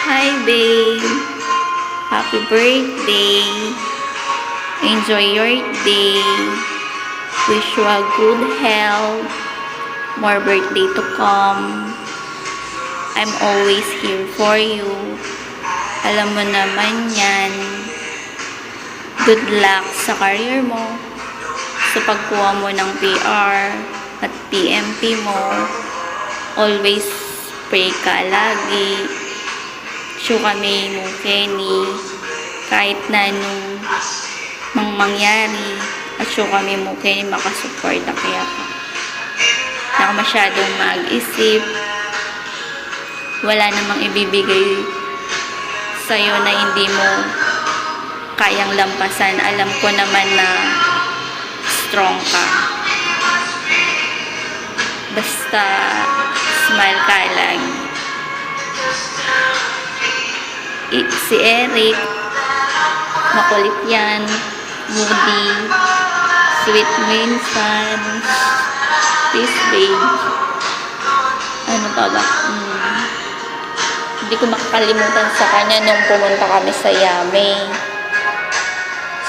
Hi babe, happy birthday. Enjoy your day. Wish you a good health. More birthday to come. I'm always here for you. Alam mo naman yan. Good luck sa career mo. Sa pagkuha mo ng PR at PMP mo. Always pray ka lagi. Show kami mo Kenny. Kahit na anong mangyari. At show kami mo Kenny makasupport na kaya ka. Na ako masyadong mag-isip. Wala namang ibibigay sa'yo na hindi mo kayang lampasan. Alam ko naman na strong ka. Basta smile ka lang. Si Eric, makulit yan. Moody, sweet minsan. Peace babe. Ano pa ba? Hindi ko makakalimutan sa kanya nung pumunta kami sa Yame.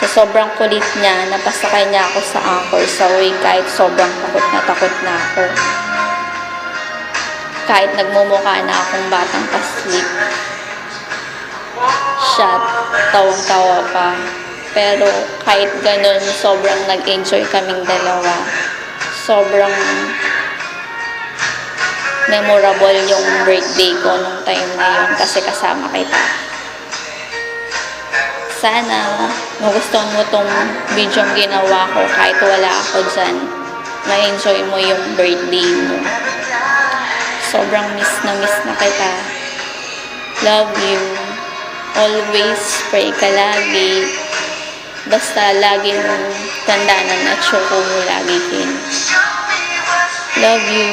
Sa sobrang kulit niya, napasakay niya ako sa Anchor sa way kahit sobrang takot na ako. Kahit nagmumukha na akong batang paslit. Siya, tawang-tawa pa. Pero kahit ganun, sobrang nag-enjoy kaming dalawa. Sobrang memorable yung birthday ko nung time na yun kasi kasama kita. Sana magustuhan mo tong video yung ginawa ko kahit wala ako dyan. Ma-enjoy mo yung birthday mo. Sobrang miss na kita. Love you. Always pray ka lagi. Basta lagi mong tandaan na choco mo lagi kin. Love you.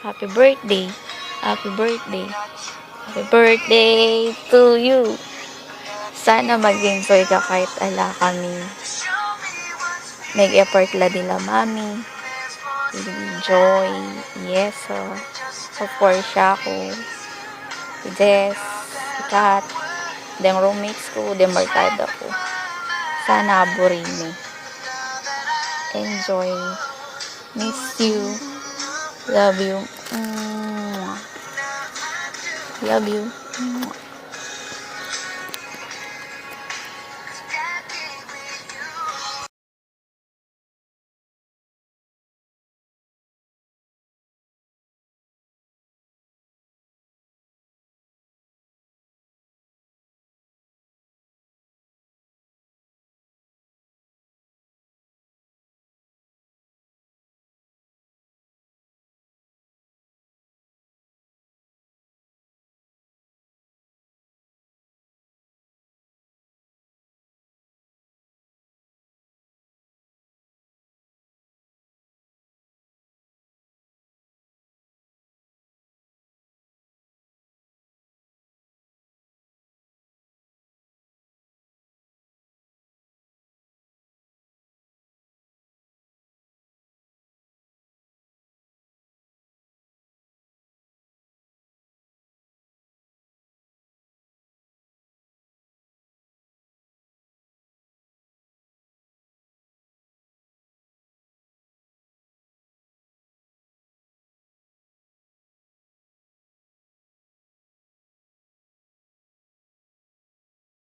Happy birthday. Happy birthday. Happy birthday to you. Sana mag-enjoy ka kahit ala kami. Nag-effort la nila mami. Enjoy. Yes, of course siya ako. Si Jess. Si Kat. Deng roommates ko. Deng barkada ko. Sana aburin mo. Enjoy. Miss you. Love you. Love you.